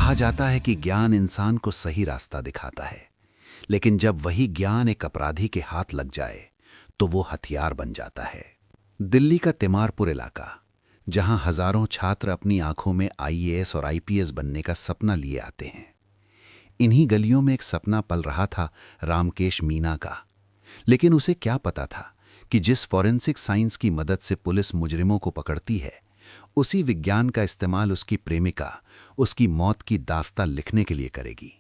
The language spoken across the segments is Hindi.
कहा जाता है कि ज्ञान इंसान को सही रास्ता दिखाता है, लेकिन जब वही ज्ञान एक अपराधी के हाथ लग जाए तो वो हथियार बन जाता है। दिल्ली का तिमारपुर इलाका, जहां हजारों छात्र अपनी आंखों में आईएएस और आईपीएस बनने का सपना लिए आते हैं, इन्हीं गलियों में एक सपना पल रहा था रामकेश मीना का। लेकिन उसे क्या पता था कि जिस फॉरेंसिक साइंस की मदद से पुलिस मुजरिमों को पकड़ती है, उसी विज्ञान का इस्तेमाल उसकी प्रेमिका उसकी मौत की दास्तां लिखने के लिए करेगी।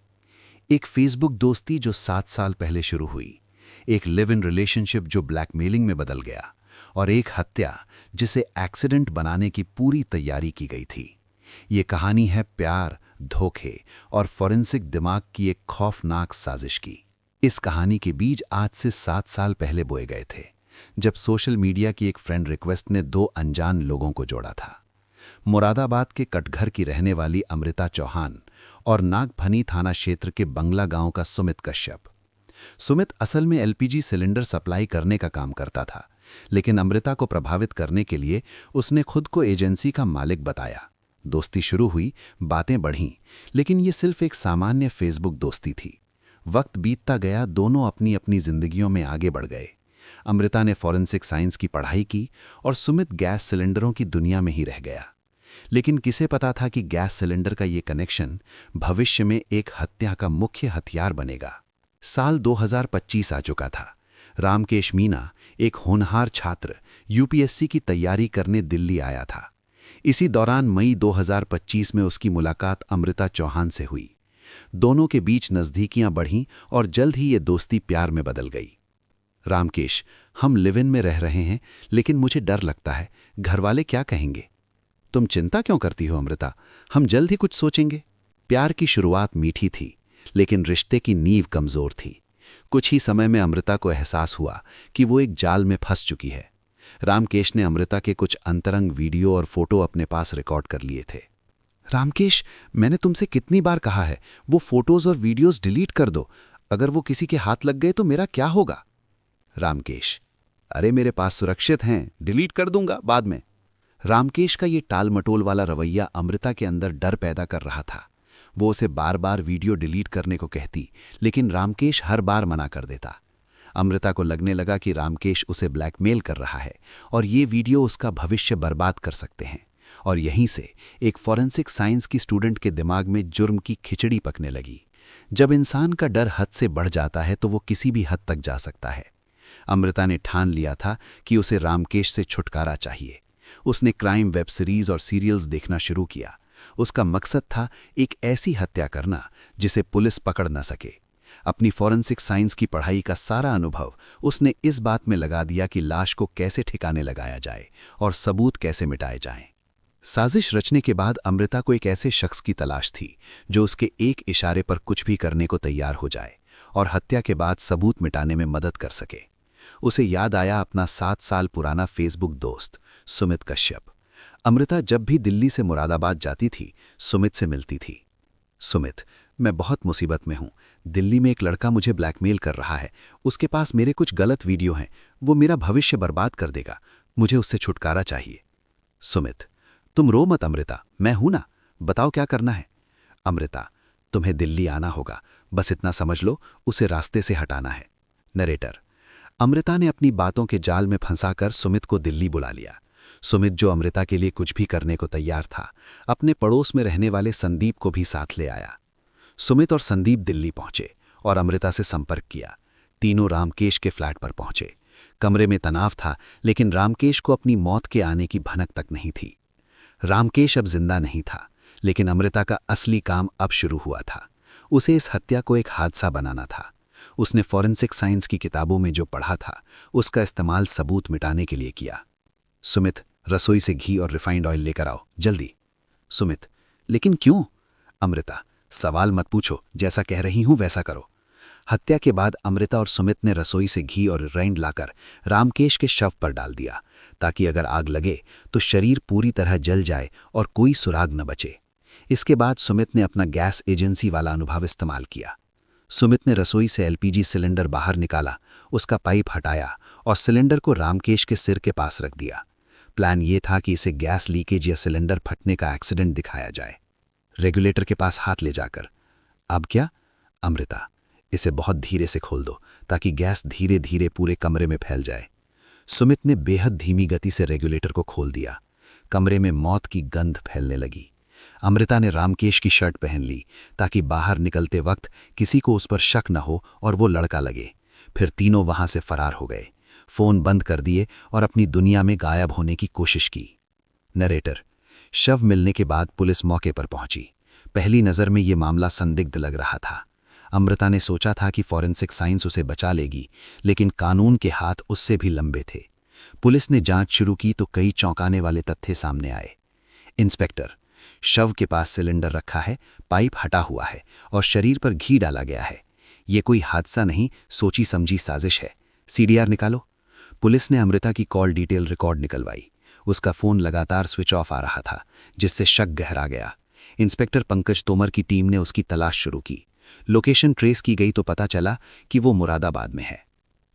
एक फेसबुक दोस्ती जो 7 साल पहले शुरू हुई, एक लिव इन रिलेशनशिप जो ब्लैकमेलिंग में बदल गया, और एक हत्या जिसे एक्सीडेंट बनाने की पूरी तैयारी की गई थी। ये कहानी है प्यार, धोखे और फॉरेंसिक दिमाग की एक खौफनाक साजिश की। इस कहानी के बीज आज से 7 साल पहले बोए गए थे, जब सोशल मीडिया की एक फ्रेंड रिक्वेस्ट ने 2 अनजान लोगों को जोड़ा था। मुरादाबाद के कटघर की रहने वाली अमृता चौहान और नागफनी थाना क्षेत्र के बंगला गांव का सुमित कश्यप। सुमित असल में एलपीजी सिलेंडर सप्लाई करने का काम करता था, लेकिन अमृता को प्रभावित करने के लिए उसने खुद को एजेंसी का मालिक बताया। दोस्ती शुरू हुई, बातें बढ़ीं, लेकिन ये सिर्फ एक सामान्य फेसबुक दोस्ती थी। वक्त बीतता गया, दोनों अपनी अपनी जिंदगियों में आगे बढ़ गए। अमृता ने फॉरेंसिक साइंस की पढ़ाई की और सुमित गैस सिलेंडरों की दुनिया में ही रह गया। लेकिन किसे पता था कि गैस सिलेंडर का ये कनेक्शन भविष्य में एक हत्या का मुख्य हथियार बनेगा। साल 2025 आ चुका था। रामकेश मीना, एक होनहार छात्र, यूपीएससी की तैयारी करने दिल्ली आया था। इसी दौरान मई 2025 में उसकी मुलाकात अमृता चौहान से हुई। दोनों के बीच नज़दीकियां बढ़ीं और जल्द ही ये दोस्ती प्यार में बदल गई। रामकेश, हम लिव इन में रह रहे हैं, लेकिन मुझे डर लगता है, घरवाले क्या कहेंगे? तुम चिंता क्यों करती हो अमृता, हम जल्द ही कुछ सोचेंगे। प्यार की शुरुआत मीठी थी, लेकिन रिश्ते की नींव कमजोर थी। कुछ ही समय में अमृता को एहसास हुआ कि वो एक जाल में फंस चुकी है। रामकेश ने अमृता के कुछ अंतरंग वीडियो और फोटो अपने पास रिकॉर्ड कर लिए थे। रामकेश, मैंने तुमसे कितनी बार कहा है, वो फोटोज और वीडियोज डिलीट कर दो। अगर वो किसी के हाथ लग गए तो मेरा क्या होगा? रामकेश, अरे मेरे पास सुरक्षित हैं, डिलीट कर दूंगा बाद में। रामकेश का ये टाल मटोल वाला रवैया अमृता के अंदर डर पैदा कर रहा था। वो उसे बार बार वीडियो डिलीट करने को कहती, लेकिन रामकेश हर बार मना कर देता। अमृता को लगने लगा कि रामकेश उसे ब्लैकमेल कर रहा है और ये वीडियो उसका भविष्य बर्बाद कर सकते हैं। और यहीं से एक फॉरेंसिक साइंस की स्टूडेंट के दिमाग में जुर्म की खिचड़ी पकने लगी। जब इंसान का डर हद से बढ़ जाता है तो वो किसी भी हद तक जा सकता है। अमृता ने ठान लिया था कि उसे रामकेश से छुटकारा चाहिए। उसने क्राइम वेब सीरीज और सीरियल्स देखना शुरू किया। उसका मकसद था एक ऐसी हत्या करना जिसे पुलिस पकड़ न सके। अपनी फॉरेंसिक साइंस की पढ़ाई का सारा अनुभव उसने इस बात में लगा दिया कि लाश को कैसे ठिकाने लगाया जाए और सबूत कैसे मिटाए जाएं। साजिश रचने के बाद अमृता को एक ऐसे शख्स की तलाश थी जो उसके एक इशारे पर कुछ भी करने को तैयार हो जाए और हत्या के बाद सबूत मिटाने में मदद कर सके। उसे याद आया अपना 7 साल पुराना फेसबुक दोस्त सुमित कश्यप। अमृता जब भी दिल्ली से मुरादाबाद जाती थी, सुमित से मिलती थी। सुमित, मैं बहुत मुसीबत में हूं। दिल्ली में एक लड़का मुझे ब्लैकमेल कर रहा है। उसके पास मेरे कुछ गलत वीडियो हैं। वो मेरा भविष्य बर्बाद कर देगा। मुझे उससे छुटकारा चाहिए। सुमित, तुम रो मत अमृता, मैं हूं ना, बताओ क्या करना है। अमृता, तुम्हें दिल्ली आना होगा, बस इतना समझ लो, उसे रास्ते से हटाना है। नरेटर। अमृता ने अपनी बातों के जाल में फंसाकर सुमित को दिल्ली बुला लिया। सुमित, जो अमृता के लिए कुछ भी करने को तैयार था, अपने पड़ोस में रहने वाले संदीप को भी साथ ले आया। सुमित और संदीप दिल्ली पहुंचे और अमृता से संपर्क किया। तीनों रामकेश के फ्लैट पर पहुंचे। कमरे में तनाव था, लेकिन रामकेश को अपनी मौत के आने की भनक तक नहीं थी। रामकेश अब जिंदा नहीं था, लेकिन अमृता का असली काम अब शुरू हुआ था। उसे इस हत्या को एक हादसा बनाना था। उसने फॉरेंसिक साइंस की किताबों में जो पढ़ा था, उसका इस्तेमाल सबूत मिटाने के लिए किया। सुमित, रसोई से घी और रिफाइंड ऑयल लेकर आओ, जल्दी। सुमित, लेकिन क्यों? अमृता, सवाल मत पूछो, जैसा कह रही हूं वैसा करो। हत्या के बाद अमृता और सुमित ने रसोई से घी और रिफाइंड लाकर रामकेश के शव पर डाल दिया, ताकि अगर आग लगे तो शरीर पूरी तरह जल जाए और कोई सुराग न बचे। इसके बाद सुमित ने अपना गैस एजेंसी वाला अनुभव इस्तेमाल किया। सुमित ने रसोई से एलपीजी सिलेंडर बाहर निकाला, उसका पाइप हटाया और सिलेंडर को रामकेश के सिर के पास रख दिया। प्लान ये था कि इसे गैस लीकेज या सिलेंडर फटने का एक्सीडेंट दिखाया जाए। रेगुलेटर के पास हाथ ले जाकर। अब क्या? अमृता, इसे बहुत धीरे से खोल दो ताकि गैस धीरे धीरे पूरे कमरे में फैल जाए। सुमित ने बेहद धीमी गति से रेगुलेटर को खोल दिया। कमरे में मौत की गंध फैलने लगी। अमृता ने रामकेश की शर्ट पहन ली ताकि बाहर निकलते वक्त किसी को उस पर शक न हो और वो लड़का लगे। फिर तीनों वहां से फरार हो गए, फोन बंद कर दिए और अपनी दुनिया में गायब होने की कोशिश की। नरेटर। शव मिलने के बाद पुलिस मौके पर पहुंची। पहली नज़र में ये मामला संदिग्ध लग रहा था। अमृता ने सोचा था कि फॉरेंसिक साइंस उसे बचा लेगी, लेकिन कानून के हाथ उससे भी लंबे थे। पुलिस ने जांच शुरू की तो कई चौंकाने वाले तथ्य सामने आए। इंस्पेक्टर, शव के पास सिलेंडर रखा है, पाइप हटा हुआ है और शरीर पर घी डाला गया है। ये कोई हादसा नहीं, सोची समझी साजिश है। सीडीआर निकालो। पुलिस ने अमृता की कॉल डिटेल रिकॉर्ड निकलवाई। उसका फोन लगातार स्विच ऑफ आ रहा था, जिससे शक गहरा गया। इंस्पेक्टर पंकज तोमर की टीम ने उसकी तलाश शुरू की। लोकेशन ट्रेस की गई तो पता चला कि वो मुरादाबाद में है।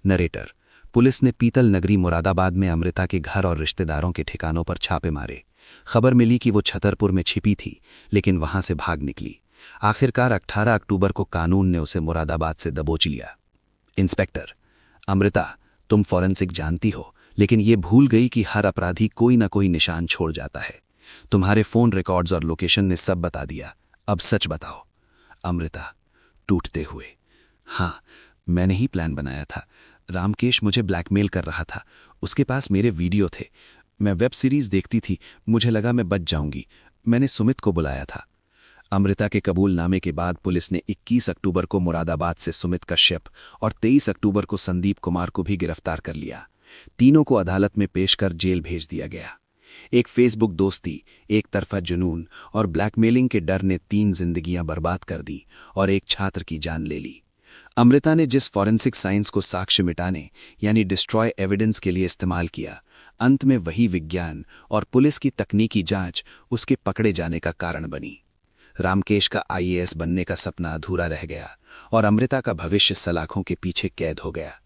नरेटर। पुलिस ने पीतल नगरी मुरादाबाद में अमृता के घर और रिश्तेदारों के ठिकानों पर छापे मारे। खबर मिली कि वो छतरपुर में छिपी थी, लेकिन वहां से भाग निकली। आखिरकार 18 अक्टूबर को कानून ने उसे मुरादाबाद से दबोच लिया। इंस्पेक्टर। अमृता, तुम फॉरेंसिक जानती हो, लेकिन ये भूल गई कि हर अपराधी कोई ना कोई निशान छोड़ जाता है। तुम्हारे फोन रिकॉर्ड्स और लोकेशन ने सब बता दिया। अब सच बताओ। अमृता, टूटते हुए। हाँ, मैंने ही प्लान बनाया था। रामकेश मुझे ब्लैकमेल कर रहा था। उसके पास मेरे वीडियो थे। मैं वेब सीरीज देखती थी, मुझे लगा मैं बच जाऊंगी। मैंने सुमित को बुलाया था। अमृता के कबूलनामे के बाद पुलिस ने 21 अक्टूबर को मुरादाबाद से सुमित कश्यप और 23 अक्टूबर को संदीप कुमार को भी गिरफ्तार कर लिया। तीनों को अदालत में पेश कर जेल भेज दिया गया। एक फेसबुक दोस्ती, एक तरफा जुनून और ब्लैकमेलिंग के डर ने 3 जिंदगियां बर्बाद कर दी और एक छात्र की जान ले ली। अमृता ने जिस फॉरेंसिक साइंस को साक्ष्य मिटाने यानी डिस्ट्रॉय एविडेंस के लिए इस्तेमाल किया, अंत में वही विज्ञान और पुलिस की तकनीकी जांच उसके पकड़े जाने का कारण बनी। रामकेश का आईएएस बनने का सपना अधूरा रह गया और अमृता का भविष्य सलाखों के पीछे कैद हो गया।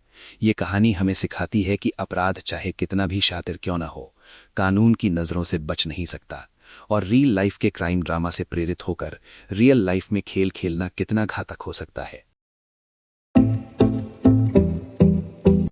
ये कहानी हमें सिखाती है कि अपराध चाहे कितना भी शातिर क्यों ना हो, कानून की नजरों से बच नहीं सकता और रियल लाइफ के क्राइम ड्रामा से प्रेरित होकर रियल लाइफ में खेल खेलना कितना घातक हो सकता है।